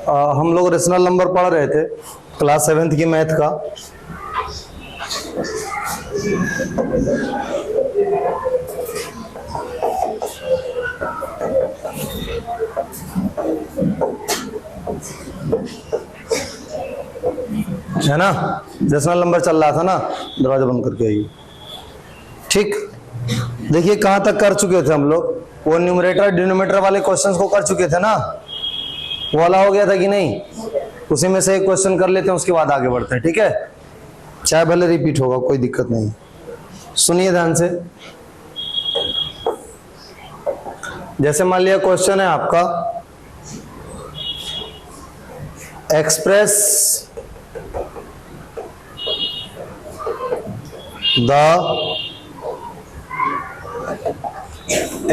हम लोग rational number पढ़ रहे थे क्लास 7th की मैथ का। है ना, रेशनल नंबर चल रहा था ना, दरवाजा बंद करके आइए। ठीक, देखिए कहां तक कर चुके थे हम लोग, वो न्यूमरेटर डिनोमिनेटर वाले क्वेश्चंस को कर चुके थे ना, वो वाला हो गया था कि नहीं, उसी में से एक क्वेश्चन कर लेते हैं, उसके बाद आगे बढ़ते हैं। ठीक है, चाहे भले रिपीट होगा, कोई दिक्कत नहीं। सुनिए ध्यान से। जैसे मान लिया क्वेश्चन है आपका, express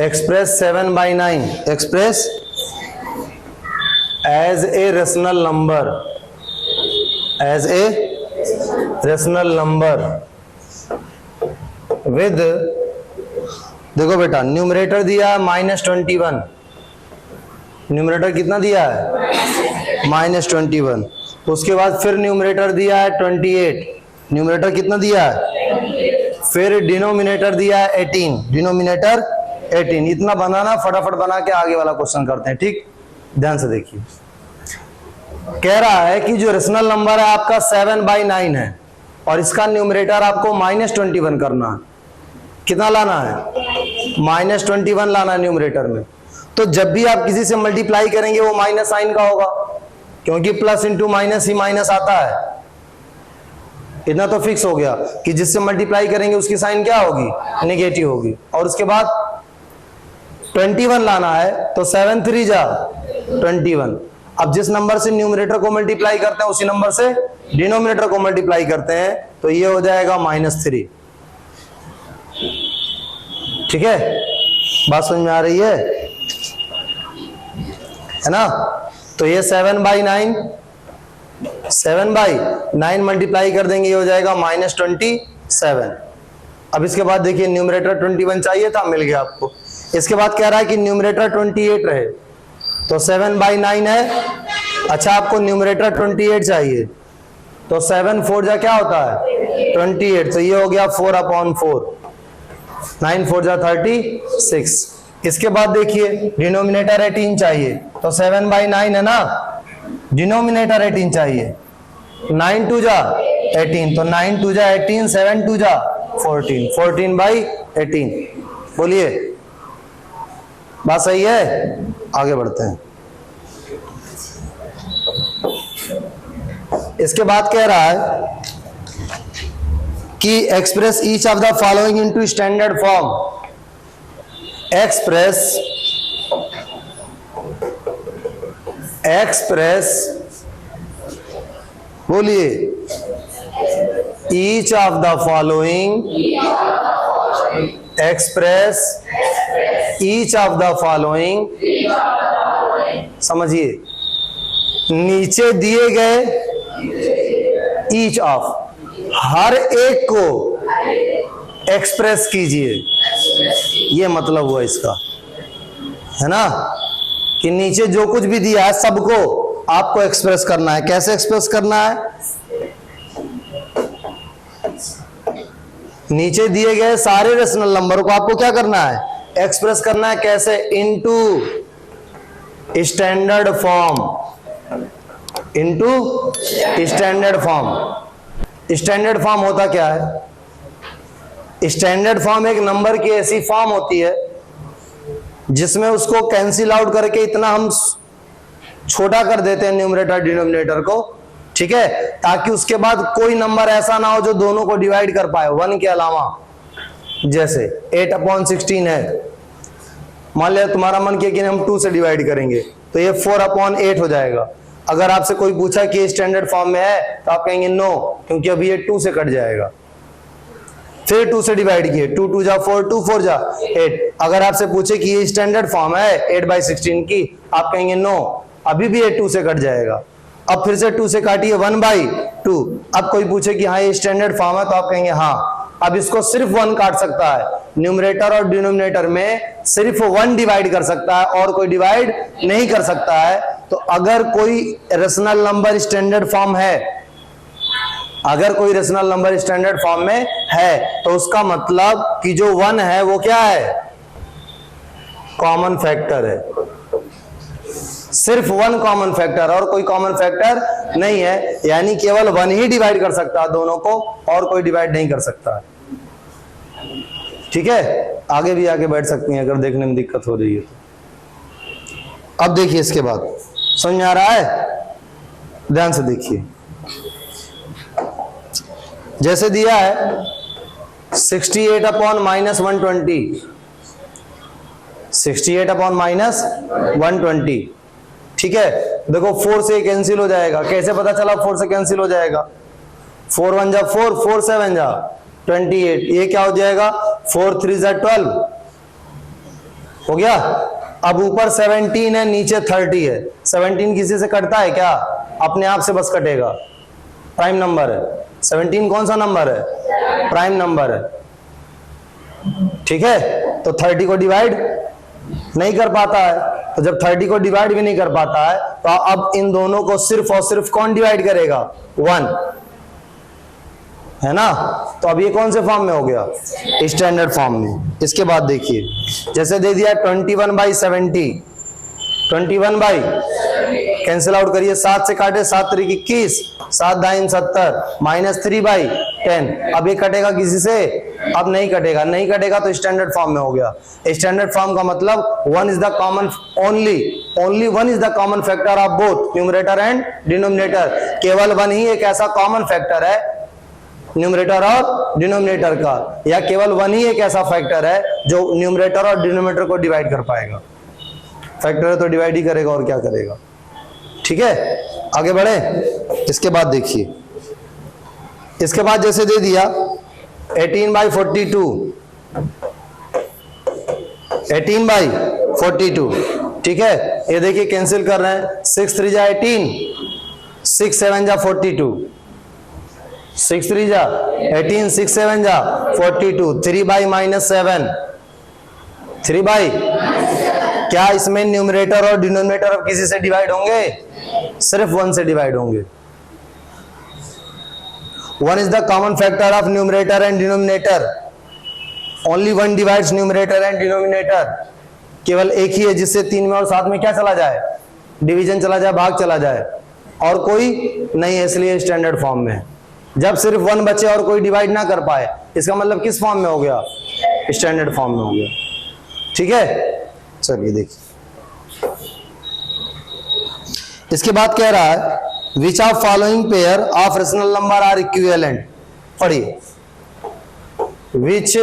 express 7/9 express as a rational number, as a rational number with, देखो बेटा न्यूमरेटर दिया है -21, न्यूमरेटर कितना दिया है -21, उसके बाद फिर न्यूमरेटर दिया है 28, न्यूमरेटर कितना दिया है, फिर डिनोमिनेटर दिया है 18, डिनोमिनेटर 18। इतना बनाना, फटाफट बना के आगे वाला क्वेश्चन करते हैं। ठीक, ध्यान से देखिए, कह रहा है कि जो रेशनल नंबर है आपका 7/9 है और इसका न्यूमरेटर आपको -21 करना है। कितना लाना है, -21 लाना है न्यूमरेटर में। तो जब भी आप किसी से मल्टीप्लाई करेंगे वो माइनस साइन का होगा, क्योंकि प्लस इंटू माइनस ही माइनस आता है। इतना तो फिक्स हो गया कि जिससे मल्टीप्लाई करेंगे उसकी साइन क्या होगी, नेगेटिव होगी। और उसके बाद 21 लाना है, तो 7 3 जा 21। अब जिस नंबर से न्यूमरेटर को मल्टीप्लाई करते हैं उसी नंबर से डिनोमिनेटर को मल्टीप्लाई करते हैं, तो ये हो जाएगा -3। ठीक है, बात समझ में आ रही है ना। तो ये 7/9 मल्टीप्लाई कर देंगे, ये हो जाएगा -27। अब इसके बाद देखिए न्यूमरेटर 21 चाहिए था, मिल गया आपको। इसके बाद कह रहा है कि न्यूमरेटर 28 रहे, तो 7/9 है। अच्छा, आपको न्यूमरेटर 28 चाहिए, तो 7 4 जा क्या होता है 28, तो ये हो गया 4/4, 9 4 जा 36। इसके बाद देखिए डिनोमिनेटर 18 चाहिए, तो 7/9 है ना, डिनोमिनेटर 18 चाहिए, 9 2 जा 18, तो 9 2 जा 18, 7 2 जा 14, 14/18। बोलिए, बात सही है, आगे बढ़ते हैं। इसके बाद कह रहा है कि express each of the following into standard form, express बोलिए, each of the following, express each of the following, समझिए, नीचे दिए गए ईच ऑफ, हर एक को एक्सप्रेस कीजिए, ये मतलब हुआ इसका, है ना, कि नीचे जो कुछ भी दिया है सबको आपको एक्सप्रेस करना है। कैसे एक्सप्रेस करना है, नीचे दिए गए सारे रेशनल नंबर को आपको क्या करना है, एक्सप्रेस करना है। कैसे, into standard form, into standard form. Standard form होता क्या है, स्टैंडर्ड फॉर्म एक नंबर की ऐसी फॉर्म होती है जिसमें उसको कैंसिल आउट करके इतना हम छोटा कर देते हैं न्यूमरेटर डिनोमिनेटर को, ठीक है, ताकि उसके बाद कोई नंबर ऐसा ना हो जो दोनों को डिवाइड कर पाए 1 के अलावा। जैसे 8/16 है, मान लिया तुम्हारा मन किया कि हम 2 से डिवाइड करेंगे, तो ये 4/8 हो जाएगा। अगर आपसे कोई पूछा कि ये स्टैंडर्ड फॉर्म में है, तो आप कहेंगे नो, क्योंकि अभी ये 2 से कट जाएगा। फिर 2 से डिवाइड किए, 2 2 जा 4, 2 4 जा 8। अगर आपसे पूछे कि ये स्टैंडर्ड फॉर्म है 8/16 की, आप कहेंगे नो, अभी भी ये 2 से कट जाएगा। अब फिर से 2 से काटिए 1/2। अब कोई पूछे कि हाँ ये स्टैंडर्ड फॉर्म है, तो आप कहेंगे हाँ। अब इसको सिर्फ 1 काट सकता है, न्यूमरेटर और डिनोमिनेटर में सिर्फ 1 डिवाइड कर सकता है और कोई डिवाइड नहीं कर सकता है। तो अगर कोई रेशनल नंबर स्टैंडर्ड फॉर्म है, अगर कोई रेशनल नंबर स्टैंडर्ड फॉर्म में है तो उसका मतलब कि जो 1 है वो क्या है, कॉमन फैक्टर है, सिर्फ 1 कॉमन फैक्टर और कोई कॉमन फैक्टर नहीं है, यानी केवल 1 ही डिवाइड कर सकता है दोनों को और कोई डिवाइड नहीं कर सकता। ठीक है, आगे भी आके बैठ सकती हैं अगर देखने में दिक्कत हो रही है तो। अब देखिए इसके बाद समझ में आ रहा है, ध्यान से देखिए। जैसे दिया है 68 अपॉन -120, 68 अपॉन -120, ठीक है। देखो 4 से कैंसिल हो जाएगा, कैसे पता चला 4 से कैंसिल हो जाएगा, 4 1 जा 4, 4 7 जा 28, ये क्या हो जाएगा 4 3 जा 12, हो गया। अब ऊपर 17 है, नीचे 30 है, 17 किसी से कटता है क्या, अपने आप से बस कटेगा, प्राइम नंबर है। 17 कौन सा नंबर है, प्राइम नंबर है, ठीक है। तो 30 को डिवाइड नहीं कर पाता है, तो जब 30 को डिवाइड भी नहीं कर पाता है तो अब इन दोनों को सिर्फ और सिर्फ कौन डिवाइड करेगा, 1, है ना। तो अब ये कौन से फॉर्म में हो गया, स्टैंडर्ड फॉर्म में। इसके बाद देखिए, जैसे दे दिया 21/70, 21 कैंसिल आउट करिए, 7 से काटे 7 3 21, 7 दाइन 70, -3/10। अब ये कटेगा किसी से, अब नहीं कटेगा, नहीं कटेगा तो स्टैंडर्ड फॉर्म में हो गया। स्टैंडर्ड फॉर्म का मतलब 1 is the common, only 1 is the common factor of both numerator and denominator. केवल 1 ही एक ऐसा कॉमन फैक्टर है न्यूमरेटर और डिनोमिनेटर का, या केवल 1 ही एक ऐसा फैक्टर है जो न्यूमरेटर और डिनोमिनेटर को डिवाइड कर पाएगा। फैक्टर है तो डिवाइड ही करेगा और क्या करेगा, ठीक है। आगे बढ़े, इसके बाद देखिए, इसके बाद जैसे दे दिया 18/42, 18/42, ठीक है। ये देखिए कैंसिल कर रहे हैं, 6 3 जा 18, 6 7 जा 42, 6 3 जा 18, 6 7 जा 42, 3/-7, 3/, क्या इसमें न्यूमरेटर और डिनोमिनेटर अब किसी से डिवाइड होंगे, सिर्फ 1 से डिवाइड होंगे। 1 is the common factor of numerator and denominator, only 1 divides numerator and denominator. केवल एक ही है जिससे 3 में और 7 में क्या चला जाए, डिवीजन चला जाए, भाग चला जाए, और कोई नहीं है, इसलिए स्टैंडर्ड फॉर्म में। जब सिर्फ 1 बचे और कोई डिवाइड ना कर पाए, इसका मतलब किस फॉर्म में हो गया, स्टैंडर्ड फॉर्म में हो गया, ठीक है। चलिए देखिए, इसके बाद कह रहा है which of following pair of rational number are equivalent. पढ़िए, which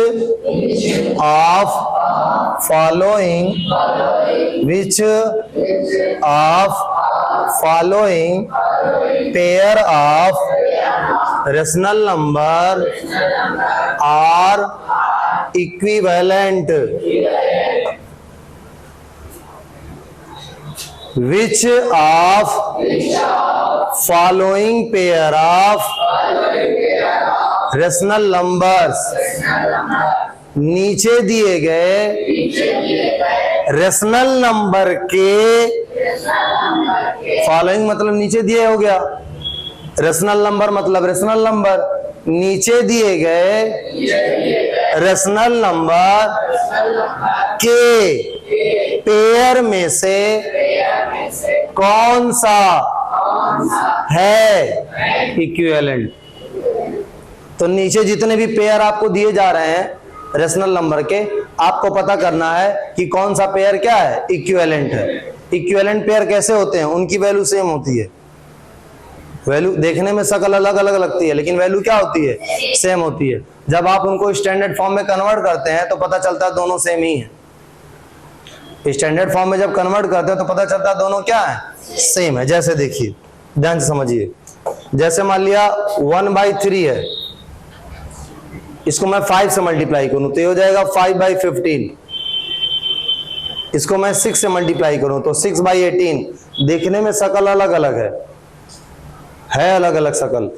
of following, which of following pair of rational number are equivalent, which of following pair of rational numbers, नीचे दिए गए रेशनल नंबर के, फॉलोइंग मतलब नीचे दिए हो गया, रेशनल नंबर मतलब रेशनल नंबर, नीचे दिए गए रेशनल नंबर के पेयर में से कौन सा है इक्विवेलेंट। तो नीचे जितने भी पेयर आपको दिए जा रहे हैं रेशनल नंबर के, आपको पता करना है कि कौन सा पेयर क्या है, इक्विवेलेंट है। इक्विवेलेंट पेयर कैसे होते हैं, उनकी वैल्यू सेम होती है, वैल्यू देखने में शक्ल अलग अलग लगती है लेकिन वैल्यू क्या होती है, सेम होती है। जब आप उनको स्टैंडर्ड फॉर्म में कन्वर्ट करते हैं तो पता चलता है दोनों सेम ही है। स्टैंडर्ड फॉर्म में जब कन्वर्ट करते हैं तो पता चलता है दोनों क्या है, सेम है। जैसे देखिए, ध्यान से समझिए, जैसे मान लिया 1/3 है, इसको मैं 5 से मल्टीप्लाई करूं तो ये हो जाएगा 5/15। इसको मैं 6 से मल्टीप्लाई करूं तो 6/18। देखने में शक्ल अलग अलग है अलग अलग शक्ल,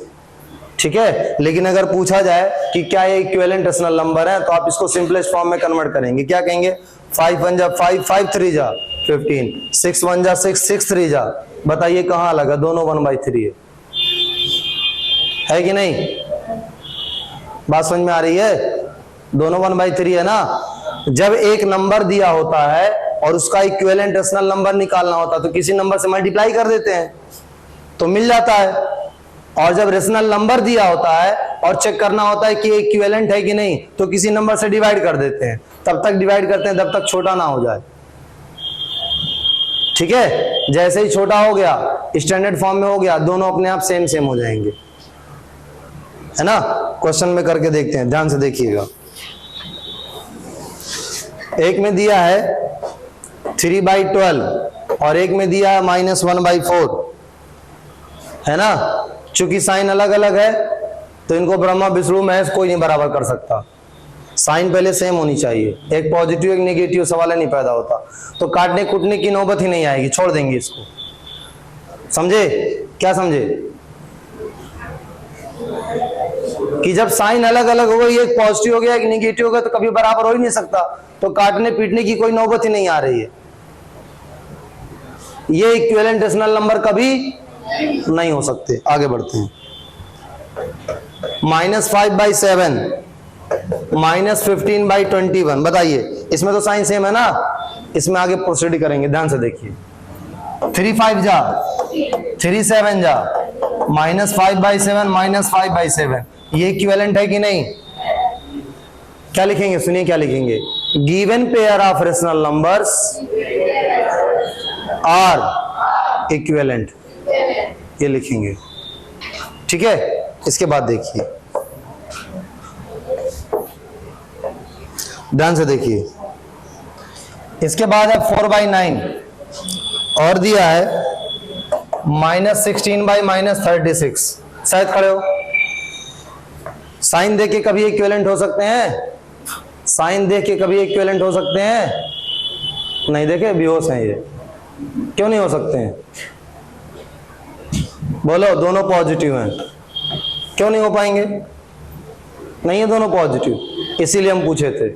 ठीक है। लेकिन अगर पूछा जाए कि क्या ये इक्विवेलेंट रेशनल नंबर है तो आप इसको सिंपलेस्ट फॉर्म में कन्वर्ट करेंगे, क्या कहेंगे, 5 1 जा 5, 5 3 जा 15, 6 1 जा 6, 6 3 जा, बताइए कहाँ अलग है? दोनों 1/3 है कि नहीं? बात समझ में आ रही है? दोनों 1/3 है ना। जब एक नंबर दिया होता है और उसका इक्विवेलेंट रेशनल नंबर निकालना होता है तो किसी नंबर से मल्टीप्लाई कर देते हैं तो मिल जाता है, और जब रेशनल नंबर दिया होता है और चेक करना होता है कि इक्विवेलेंट है कि नहीं तो किसी नंबर से डिवाइड कर देते हैं। तब तक डिवाइड करते हैं जब तक छोटा ना हो जाए, ठीक है? जैसे ही छोटा हो गया, स्टैंडर्ड फॉर्म में हो गया, दोनों अपने आप सेम सेम हो जाएंगे, है ना। क्वेश्चन में करके देखते हैं, ध्यान से देखिएगा। एक में दिया है 3/12 और एक में दिया है -1/4, है ना। चूंकि साइन अलग अलग है तो इनको ब्रह्मा विष्णु महेश कोई नहीं बराबर कर सकता, साइन पहले सेम होनी चाहिए। एक पॉजिटिव एक नेगेटिव सवाल नहीं पैदा होता, तो काटने कूटने की नौबत ही नहीं आएगी, छोड़ देंगे इसको। समझे? क्या समझे? कि जब साइन अलग अलग हो गई, एक पॉजिटिव हो गया एक नेगेटिव हो गया, तो कभी बराबर हो ही नहीं सकता, तो काटने पीटने की कोई नौबत ही नहीं आ रही है। ये इक्विवेलेंट रेशनल नंबर कभी नहीं हो सकते। आगे बढ़ते हैं। -5/7 -15/21, बताइए इसमें तो साइन सेम है ना, इसमें आगे प्रोसीड करेंगे, ध्यान से देखिए। 3 5 जा 3 7 जा, -5/7 -5/7, ये इक्विवेलेंट है कि नहीं? क्या लिखेंगे? सुनिए क्या लिखेंगे। Given pair of rational numbers are equivalent, ये लिखेंगे, ठीक है। इसके बाद देखिए, ध्यान से देखिए। इसके बाद है 4/9 और दिया है -16/-36। शायद खड़े हो। साइन देख के कभी इक्विवेलेंट हो सकते हैं? साइन देख के कभी इक्विवेलेंट हो सकते हैं? नहीं देखे, बेहोश हैं ये। क्यों नहीं हो सकते हैं? बोलो। दोनों पॉजिटिव हैं, क्यों नहीं हो पाएंगे? नहीं है दोनों पॉजिटिव, इसीलिए हम पूछे थे।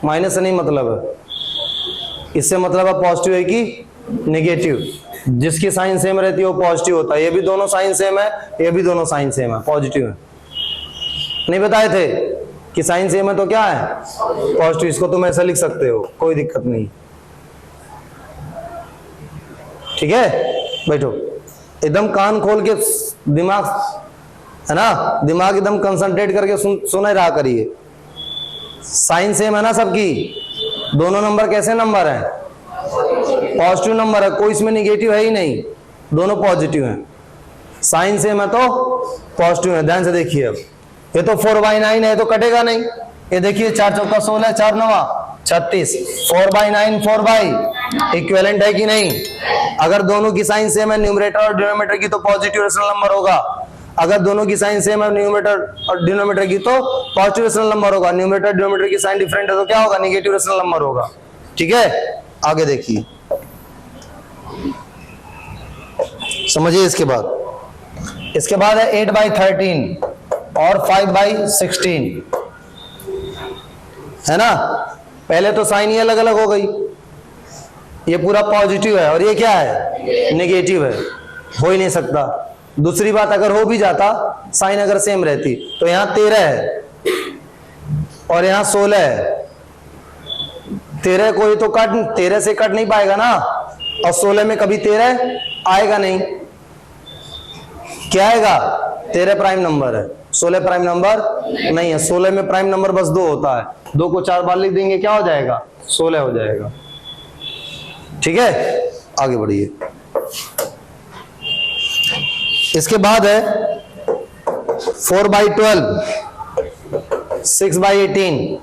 माइनस से नहीं मतलब है, इससे मतलब है पॉजिटिव है कि नेगेटिव। जिसकी साइन सेम रहती है वो पॉजिटिव होता है। ये भी दोनों साइन सेम है, ये भी दोनों साइन सेम है, पॉजिटिव है। नहीं बताए थे कि साइन सेम है तो क्या है? पॉजिटिव। इसको तुम ऐसा लिख सकते हो, कोई दिक्कत नहीं, ठीक है। बैठो, एकदम कान खोल के दिमाग, है ना, दिमाग एकदम कंसंट्रेट करके सुने रहा करिए। साइन सेम है ना सबकी? दोनों नंबर कैसे नंबर है? पॉजिटिव नंबर है, कोई इसमें नेगेटिव है ही नहीं, दोनों पॉजिटिव हैं। साइन सेम है तो पॉजिटिव है। ध्यान से देखिए। अब ये तो 4/9 है तो कटेगा नहीं। ये देखिए 4 चौका 16, 4 9 36, 4/9 4/, इक्विवेलेंट है कि नहीं? अगर दोनों की साइन सेम है न्यूमरेटर और डिनोमिनेटर की तो पॉजिटिव रेशनल नंबर होगा। अगर दोनों की साइन सेम है न्यूमरेटर और डिनोमिनेटर की तो पॉजिटिव रेशनल नंबर होगा। न्यूमरेटर डिनोमिनेटर की साइन डिफरेंट है तो क्या होगा? नेगेटिव रेशनल नंबर होगा, ठीक है। आगे देखिए, समझिए। इसके बाद है 8/13 और 5/16, है ना। पहले तो साइन ही अलग अलग हो गई, ये पूरा पॉजिटिव है और ये क्या है? नेगेटिव है, हो ही नहीं सकता। दूसरी बात, अगर हो भी जाता, साइन अगर सेम रहती तो यहाँ 13 है और यहाँ 16 है। 13 को तो 13 से कट नहीं पाएगा ना, और 16 में कभी 13 आएगा नहीं। क्या आएगा? 13 प्राइम नंबर है, 16 प्राइम नंबर नहीं है। 16 में प्राइम नंबर बस 2 होता है, 2 को 4 बार लिख देंगे, क्या हो जाएगा? 16 हो जाएगा, ठीक है। आगे बढ़िए। इसके बाद है 4/12 6/18,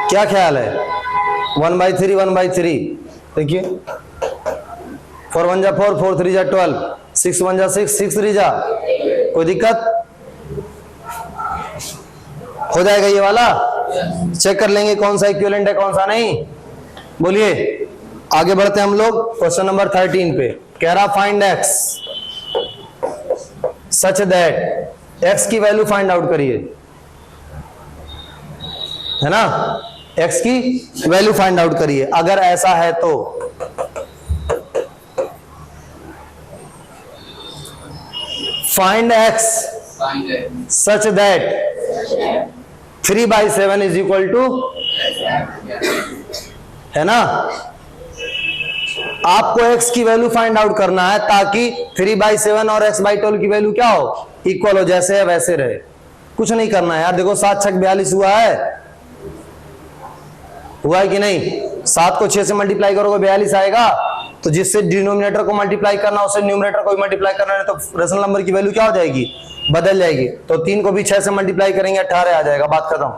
क्या ख्याल है? 1/3 1/3, देखिए 4 1 जा 4, 4 3 जा 12, 6 1 जा 6, 6 3 जा, कोई दिक्कत? हो जाएगा ये वाला। चेक कर लेंगे कौन सा इक्विवेलेंट है कौन सा नहीं। बोलिए। आगे बढ़ते हैं हम लोग क्वेश्चन नंबर 13 पे। कह रहा find x such that, x की वैल्यू फाइंड आउट करिए, है ना। एक्स की वैल्यू फाइंड आउट करिए। अगर ऐसा है तो find x such that 3/7 is equal to, है ना। आपको x की वैल्यू फाइंड आउट करना है ताकि 3/7 और x/12 की वैल्यू क्या हो, इक्वल हो, जैसे है वैसे रहे। कुछ नहीं करना है यार। देखो 7 6 42 हुआ है कि नहीं। 7 को 6 से मल्टीप्लाई करोगे 42 आएगा। तो जिससे डिनोमिनेटर को मल्टीप्लाई करना उससे न्यूमरेटर को भी मल्टीप्लाई करना है, तो रेशनल नंबर की वैल्यू क्या हो जाएगी, बदल जाएगी। तो 3 को भी 6 से मल्टीप्लाई करेंगे 18 आ जाएगा, बात खत्म।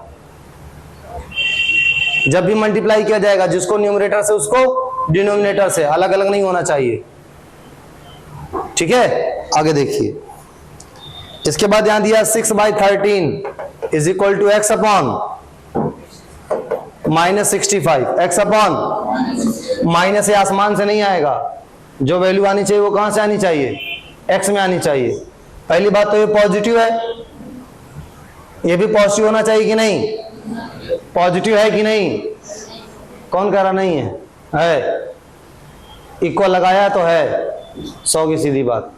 जब भी मल्टीप्लाई किया जाएगा जिसको न्यूमरेटर से उसको डिनोमिनेटर से, अलग अलग नहीं होना चाहिए, ठीक है। आगे देखिए, इसके बाद यहां दिया 6/13 is equal to x upon -65। X upon minus आसमान से नहीं आएगा, जो वैल्यू आनी चाहिए वो कहां से आनी चाहिए, एक्स में आनी चाहिए। पहली बात तो ये पॉजिटिव है, ये भी पॉजिटिव होना चाहिए कि नहीं, पॉजिटिव है कि नहीं, कौन कह रहा नहीं है इक्वल लगाया तो है, 100 की सीधी बात।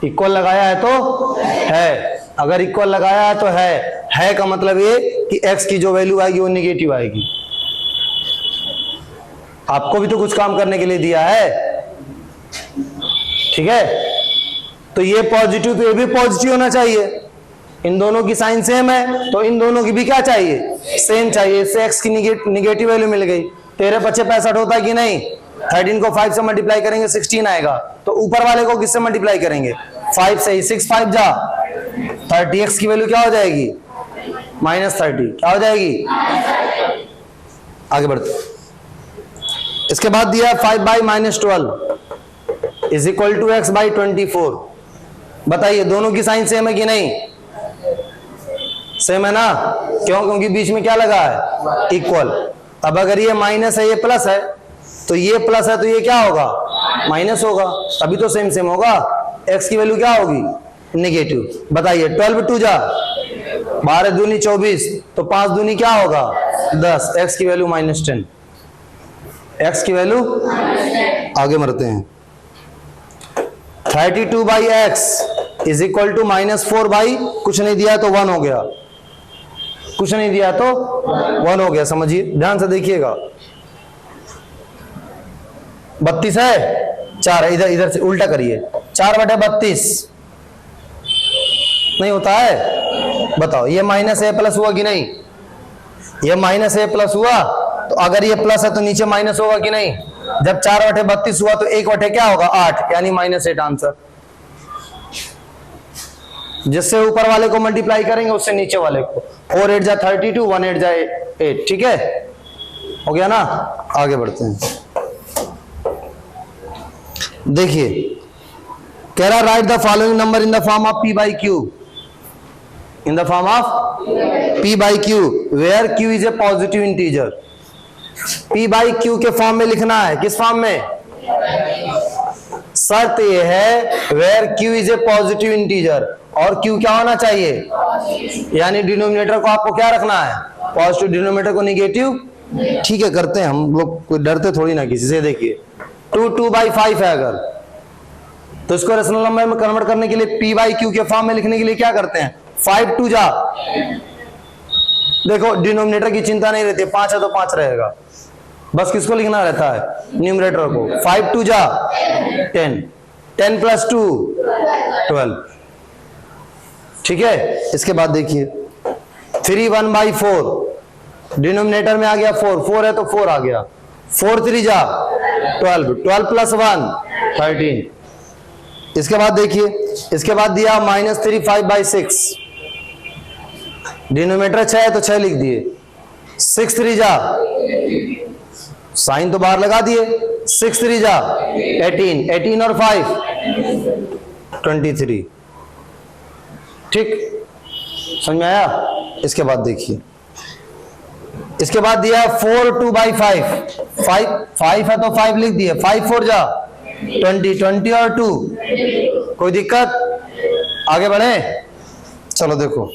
इक्वल लगाया है तो है, अगर इक्वल लगाया है तो है का मतलब ये कि x की जो वैल्यू आएगी वो निगेटिव आएगी। आपको भी तो कुछ काम करने के लिए दिया है, ठीक है। तो ये पॉजिटिव तो ये भी पॉजिटिव होना चाहिए। इन दोनों की साइन सेम है तो इन दोनों की भी क्या चाहिए, सेम चाहिए। इससे x की निगेटिव वैल्यू मिल गई। 13 × 5 = 65 होता है कि नहीं। 13 को 5 से मल्टीप्लाई करेंगे 16 आएगा। तो ऊपर वाले को किससे मल्टीप्लाई करेंगे, 5 से ही। 6 5 जा 30, x की वैल्यू क्या हो जाएगी, -30। क्या हो जाएगी, आगे बढ़ते। इसके बाद दिया 5/-12 इज इक्वल टू x/24। बताइए दोनों की साइन सेम है कि नहीं, सेम है ना। क्यों, क्योंकि बीच में क्या लगा है, इक्वल। अब अगर ये माइनस है ये प्लस है, तो ये प्लस है तो ये क्या होगा, माइनस होगा, तभी तो सेम सेम होगा। x की वैल्यू क्या होगी, नेगेटिव। बताइए 12 2 जा 12 दूनी 24, तो 5 दूनी क्या होगा 10, x की वैल्यू -10। x की वैल्यू, आगे बढ़ते हैं। 32/x इज इक्वल टू -4 कुछ नहीं दिया तो 1 हो गया, कुछ नहीं दिया तो 1 हो गया। समझिए ध्यान से देखिएगा, 32 है, 4 है, इधर से उल्टा करिए, 4/32 नहीं होता है। बताओ ये -a+ हुआ कि नहीं, ये -a+ हुआ, तो अगर ये प्लस है तो नीचे माइनस होगा कि नहीं। जब 4/32 हुआ तो 1/, क्या होगा 8, यानी -8 आंसर। जिससे ऊपर वाले को मल्टीप्लाई करेंगे उससे नीचे वाले को। 4 8 जा 32, 1 8 जा 8, ठीक है, हो गया ना। आगे बढ़ते हैं, देखिए कह रहा write the following number in the form of p/q, in the form of p/q where q is a positive integer. p/q के फॉर्म में लिखना है, किस फॉर्म में, शर्त ये है where q is a positive integer, और q क्या होना चाहिए, यानी डिनोमिनेटर को आपको क्या रखना है, पॉजिटिव, डिनोमिनेटर को निगेटिव। ठीक है, करते हैं हम लोग, कोई डरते थोड़ी ना किसी से। देखिए 2 2/5 है अगर, तो इसको रेशनल नंबर में कन्वर्ट करने के लिए p/q के फॉर्म में लिखने के लिए क्या करते हैं, 5 2 जा, देखो डिनोमिनेटर की चिंता नहीं रहती, 5 है तो 5 रहेगा, बस किसको लिखना रहता है, न्यूमरेटर को। 5 2 जा 10, 10 + 2 12, ठीक है। इसके बाद देखिए 3 1/4, डिनोमिनेटर में आ गया 4, 4 है तो 4 आ गया, 4 3 जा 12, 12 + 1 13। इसके बाद देखिए, इसके बाद दिया -3 5/6, डिनोमिनेटर 6 है तो 6 लिख दिए, 6 3 जा, साइन तो बाहर लगा दिए, 6 3 जा 18, 18 और 5 23, ठीक, समझ में आया। इसके बाद देखिए, इसके बाद दिया 4 2/5, 5 है तो 5 लिख दिए, 5 4 जा 20, 20 और 2, कोई दिक्कत, आगे बढ़े। चलो देखो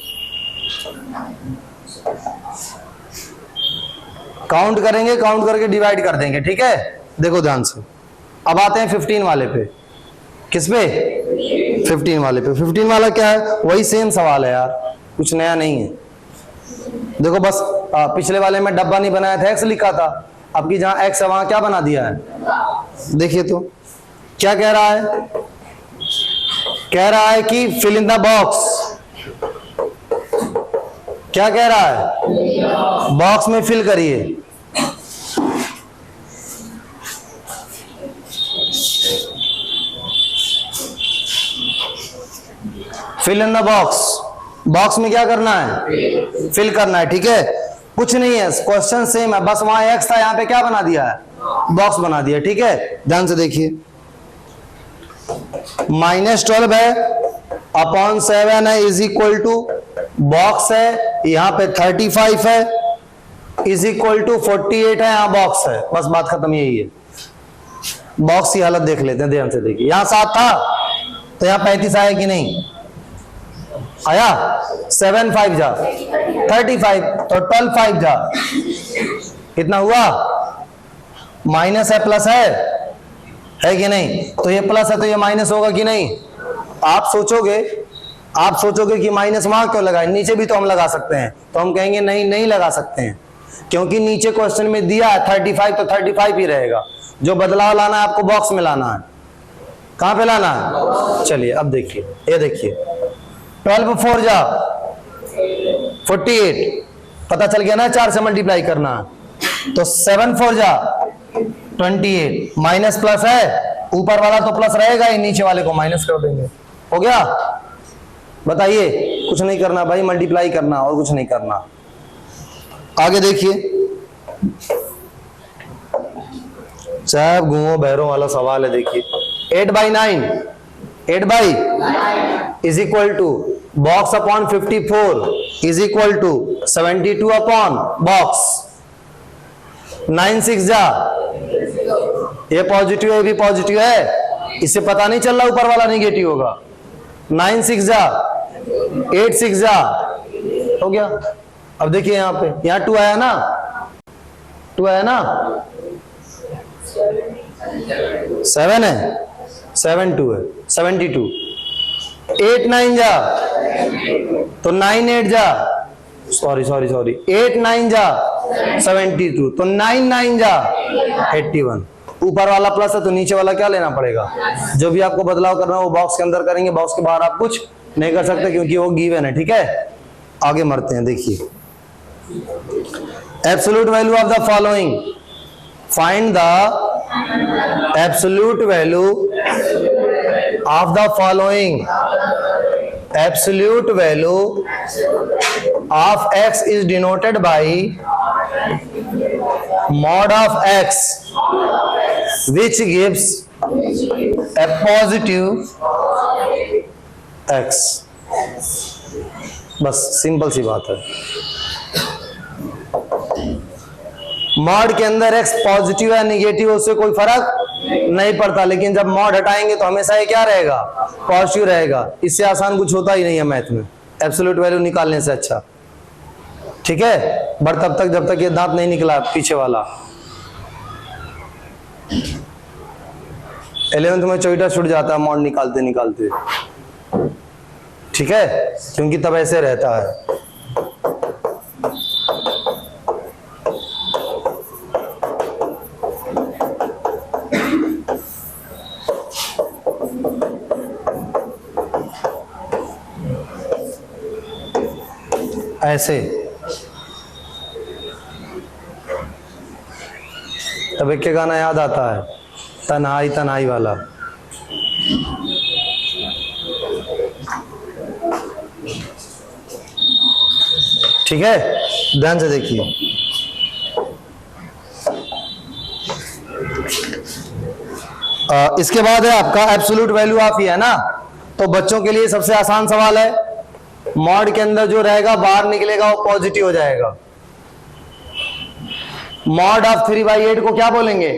काउंट करेंगे, काउंट करके डिवाइड कर देंगे, ठीक है। देखो ध्यान से, अब आते हैं 15 वाले पे। किस पे? 15 वाले पे। 15 वाला क्या है? वही सेम सवाल है यार, कुछ नया नहीं है। देखो बस पिछले वाले में डब्बा नहीं बनाया था, एक्स लिखा था, अब की जहां एक्स है वहां क्या बना दिया है। देखिए तो क्या कह रहा है, कह रहा है कि फिल इन द बॉक्स। क्या कह रहा है? बॉक्स में फिल करिए। Fill in the box, box में क्या करना है? फिल करना है, ठीक है। कुछ नहीं है, क्वेश्चन सेम है, बस वहां एक्स था, यहां पे क्या बना दिया है? बॉक्स बना दिया, ठीक है। ध्यान से देखिए, -12 है अपॉन 7 है इज इक्वल टू बॉक्स है, यहां पे 35 है इज इक्वल टू 48 है, यहां बॉक्स है, बस बात खत्म, यही है। बॉक्स की हालत देख लेते हैं, ध्यान से देखिए। यहां 7 था तो यहां 35 आया कि नहीं आया? 7 5 जा 35, तो 12 5 जा कितना हुआ? माइनस है प्लस है कि नहीं? तो ये प्लस है तो ये माइनस होगा कि नहीं? आप सोचोगे कि माइनस वहां क्यों लगाए, नीचे भी तो हम लगा सकते हैं, तो हम कहेंगे नहीं लगा सकते हैं, क्योंकि नीचे क्वेश्चन में दिया है 35, तो 35 ही रहेगा। जो बदलाव लाना है आपको बॉक्स में लाना है। कहां पे लाना है? चलिए अब देखिए, ये देखिए 12 4 जा 48, पता चल गया ना 4 से मल्टीप्लाई करना, तो 7 4 जा 28, माइनस प्लस है, ऊपर वाला तो प्लस रहेगा ही, नीचे वाले को माइनस कर देंगे, हो गया। बताइए, कुछ नहीं करना भाई, मल्टीप्लाई करना और कुछ नहीं करना। आगे देखिए, चाहे घूमो बहरों वाला सवाल है, देखिए 8/9 is equal to box upon 54 is equal to 72 upon box. 9 6 जा, ये पॉजिटिव है, ये भी पॉजिटिव है, इससे पता नहीं चल रहा ऊपर वाला निगेटिव होगा। 9 6 जा 8 6 जा, हो गया। अब देखिए यहां पे, यहां 2 आया ना, 2 आया ना, 7 है, 7 2 है, 72। 8 9 जा तो 9 8 जा, सॉरी 8 9 जा 72, तो 9 9 जा 81। ऊपर वाला प्लस है तो नीचे वाला क्या लेना पड़ेगा? जो भी आपको बदलाव करना है वो बॉक्स के अंदर करेंगे, बॉक्स के बाहर आप कुछ नहीं कर सकते, क्योंकि वो गिवन है, ठीक है। आगे मरते हैं, देखिए absolute value of the following, find the absolute value of the following. Absolute value of x is denoted by mod of x, which gives a positive x. बस सिंपल सी बात है। मॉड के अंदर x पॉजिटिव है negative, उससे कोई फर्क नहीं पड़ता, लेकिन जब मॉड हटाएंगे तो हमेशा ये क्या रहेगा? पॉजिटिव रहेगा। इससे आसान कुछ होता ही नहीं है मैथ में, एब्सोल्यूट वैल्यू निकालने से अच्छा, ठीक है। बट तब तक जब तक ये दांत नहीं निकला पीछे वाला। 11th में चोइटा छूट जाता है मॉड निकालते निकालते, ठीक है, क्योंकि तब ऐसे रहता है। ऐसे तब एक के गाना याद आता है, तन्हाई तन्हाई वाला। ठीक है, ध्यान से देखिए। इसके बाद है आपका एब्सोल्यूट वैल्यू ऑफ ही है ना, तो बच्चों के लिए सबसे आसान सवाल है। मॉड के अंदर जो रहेगा बाहर निकलेगा वो पॉजिटिव हो जाएगा। मॉड ऑफ 3/8 को क्या बोलेंगे?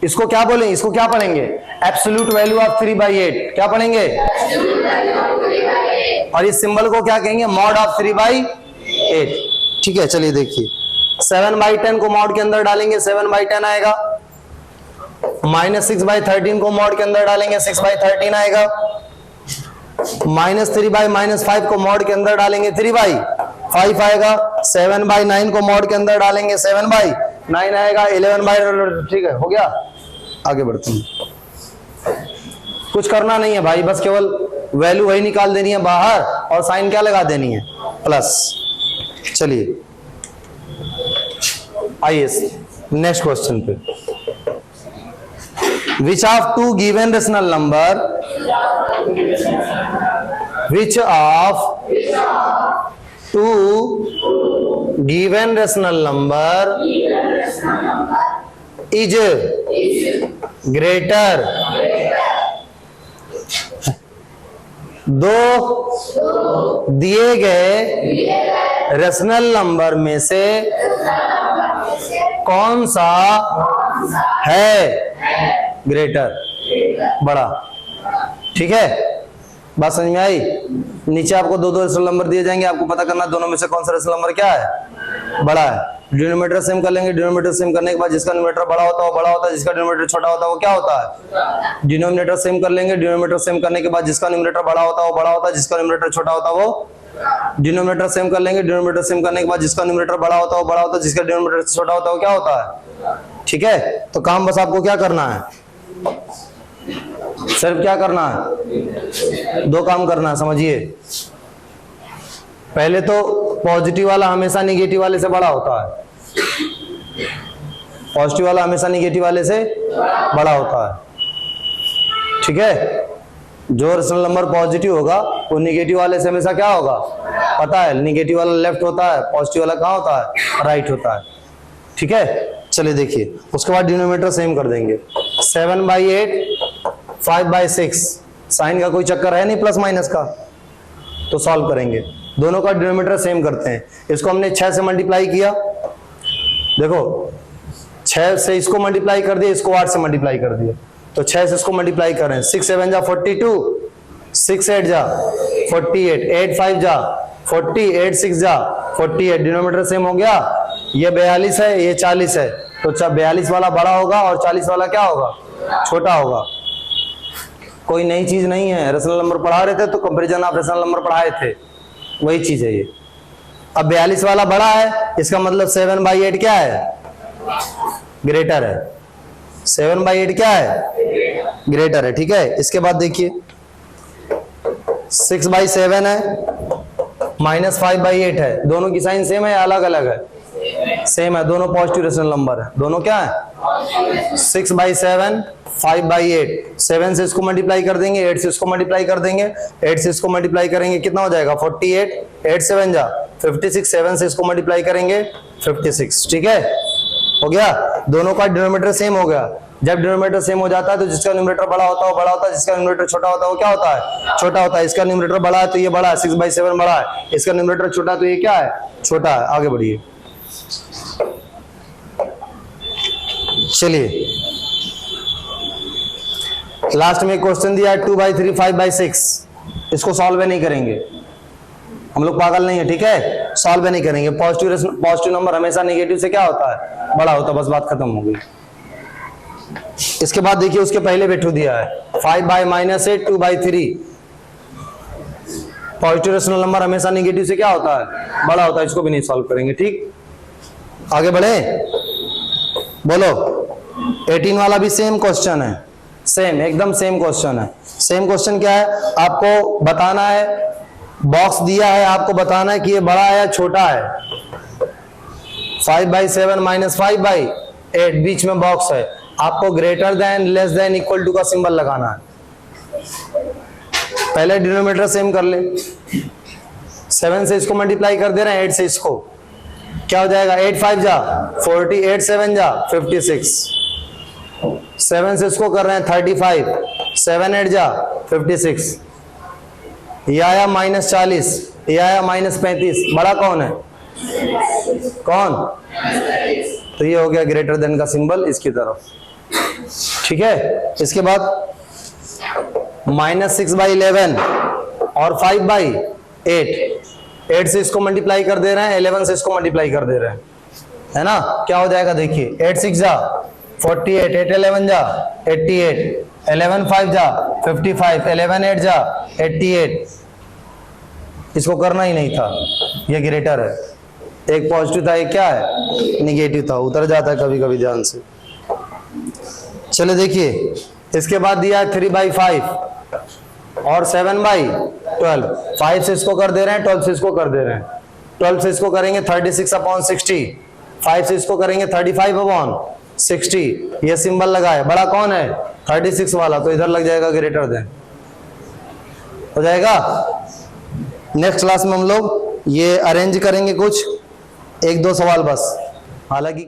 इसको क्या बोलेंगे? इसको क्या पढ़ेंगे? Absolute value of 3/8। क्या पढ़ेंगे? और इस सिंबल को क्या कहेंगे? Mod of 3/8। ठीक है, चलिए देखिए 7/10 को मॉड के अंदर डालेंगे 7/10 आएगा। -6/13 को मॉड के अंदर डालेंगे 6/13 आएगा। -3/-5 को मॉड के अंदर डालेंगे 3/5 आएगा। 7/9 को मॉड के अंदर डालेंगे 7/9 आएगा। 11/, ठीक है, हो गया। आगे बढ़ते हैं, कुछ करना नहीं है भाई, बस केवल वैल्यू वही निकाल देनी है बाहर और साइन क्या लगा देनी है, प्लस। चलिए आइए नेक्स्ट क्वेश्चन पे। Which of two given rational number, which of two given rational number is greater, दो दिए गए रेशनल नंबर में से कौन सा है ग्रेटर, बड़ा। ठीक है, बात समझ में आई। नीचे आपको दो रेशनल नंबर दिए जाएंगे, आपको पता करना दोनों में से कौन सा रेशनल नंबर क्या है, बड़ा है। डिनोमिनेटर सेम कर लेंगे, डिनोमिनेटर सेम करने के बाद जिसका न्यूमरेटर बड़ा होता है वो बड़ा होता है, जिसका डिनोमिनेटर छोटा होता है वो क्या होता है, डिनोमिनेटर सेम कर लेंगे, डिनोमिनेटर सेम करने के बाद जिसका न्यूमरेटर बड़ा होता है वो बड़ा होता है, जिसका न्यूमरेटर छोटा होता है वो, डिनोमिनेटर सेम कर लेंगे, डिनोमिनेटर सेम करने के बाद जिसका न्यूमरेटर बड़ा होता है वो बड़ा होता है, जिसका डिनोमिनेटर छोटा होता है वो क्या होता है। ठीक है, तो काम बस आपको क्या करना है, सिर्फ क्या करना है, दो काम करना है, समझिए। पहले तो पॉजिटिव वाला हमेशा निगेटिव वाले से बड़ा होता है, पॉजिटिव वाला हमेशा निगेटिव वाले से बड़ा होता है। ठीक है, जो रेशनल नंबर पॉजिटिव होगा वो निगेटिव वाले से हमेशा क्या होगा, पता है, निगेटिव वाला लेफ्ट होता है, पॉजिटिव वाला कहाँ होता है, राइट होता है। ठीक है, चलिए देखिए, उसके बाद डिनोमिनेटर सेम कर देंगे। 7/8 5/6, साइन का कोई चक्कर है नहीं प्लस माइनस का, तो सॉल्व करेंगे। दोनों का डिनोमिनेटर सेम करते हैं। इसको हमने 6 से मल्टीप्लाई किया, देखो 6 से इसको मल्टीप्लाई कर दिया, इसको 8 से मल्टीप्लाई कर दिया, तो 6 से इसको मल्टीप्लाई करें, 6 7 जा 42, 6 8 जा 48, 8 5 जा 40, 8 6 जा 48, डिनोमिनेटर सेम हो गया। ये 42 है, ये 40 है, तो 42 वाला बड़ा होगा और 40 वाला क्या होगा, छोटा होगा। कोई नई चीज नहीं है, रेशनल नंबर पढ़ा रहे थे तो कंपैरिजन ऑफ रेशनल नंबर पढ़ाए थे, वही चीज है ये। अब 42 वाला बड़ा है, इसका मतलब 7/8 क्या है, ग्रेटर है। 7/8 क्या है, ग्रेटर है। ठीक है, इसके बाद देखिए 6/7 है, -5/8 है, दोनों की साइन सेम है या अलग अलग है, सेम है, दोनों पॉजिटिव रेशनल नंबर है, दोनों क्या है, 6/7 5/8, 7 से इसको मल्टीप्लाई कर देंगे, 8 से इसको मल्टीप्लाई कर देंगे, 8 से इसको मल्टीप्लाई करेंगे कितना हो जाएगा 48, 8 7 जा 56, 7 से इसको मल्टीप्लाई करेंगे 56। ठीक है, हो गया, दोनों का डिनोमिनेटर सेम हो गया। जब डिनोमिनेटर सेम हो जाता है तो जिसका न्यूमरेटर बड़ा होता है वो बड़ा होता है, जिसका न्यूमरेटर छोटा होता है वो क्या होता है, छोटा होता है। इसका न्यूमरेटर बड़ा है तो ये बड़ा है, 6/7 बड़ा है, इसका न्यूमरेटर छोटा है तो ये क्या है, छोटा है। आगे बढ़िए, चलिए लास्ट में क्वेश्चन दिया है 2/3 5/6, इसको सॉल्व नहीं करेंगे, हम लोग पागल नहीं है। ठीक है, सॉल्व नहीं करेंगे। पॉजिटिव नंबर हमेशा नेगेटिव से क्या होता है, बड़ा होता है, बस बात खत्म हो गई। इसके बाद देखिए उसके पहले वैल्यू दिया है 5/-8 2/3, पॉजिटिव रेशनल नंबर हमेशा नेगेटिव से क्या होता है, बड़ा होता है, इसको भी नहीं सॉल्व करेंगे। ठीक, आगे बढ़े, बोलो। 18 वाला भी सेम क्वेश्चन है, सेम एकदम सेम क्वेश्चन है। सेम क्वेश्चन क्या है, आपको बताना है, बॉक्स दिया है, आपको बताना है कि ये बड़ा है या छोटा है। 5/7 -5/8, बीच में बॉक्स है, आपको greater than, less than, equal to का सिंबल लगाना है। पहले डिनोमिनेटर सेम कर ले, 7 से इसको मल्टीप्लाई कर दे रहे हैं, 8 से इसको, क्या हो जाएगा, 8 5 जा 40, 8 7 जा 56, 7 से इसको कर रहे हैं 35, 7 8 जा 56, ये आया -40, ये आया -35, बड़ा कौन है, कौन, तो ये हो गया ग्रेटर देन का सिंबल इसकी तरफ। ठीक है, इसके बाद -6/11 और 5/8, 8 से इसको मल्टीप्लाई कर दे रहे हैं, 11 से इसको मल्टीप्लाई कर दे रहे हैं, है ना, क्या हो जाएगा देखिए, 8 6 जा 48, 8 11 जा 88, 11 5 जा 55, 11 8 जा 88। इसको करना ही नहीं था, ये ग्रेटर है, एक पॉजिटिव था एक क्या है निगेटिव था, उतर जाता है कभी कभी ध्यान से। चलो देखिए इसके बाद दिया है 3/5 और 7/12, 5 से इसको कर दे रहे हैं, 12 से इसको कर दे रहे हैं, 12 से इसको करेंगे 36/60, 5 से इसको करेंगे 35/60, ये सिंबल लगा है, बड़ा कौन है 36 वाला, तो इधर लग जाएगा ग्रेटर देन, हो जाएगा। नेक्स्ट क्लास में हम लोग ये अरेंज करेंगे कुछ 1-2 सवाल बस, हालांकि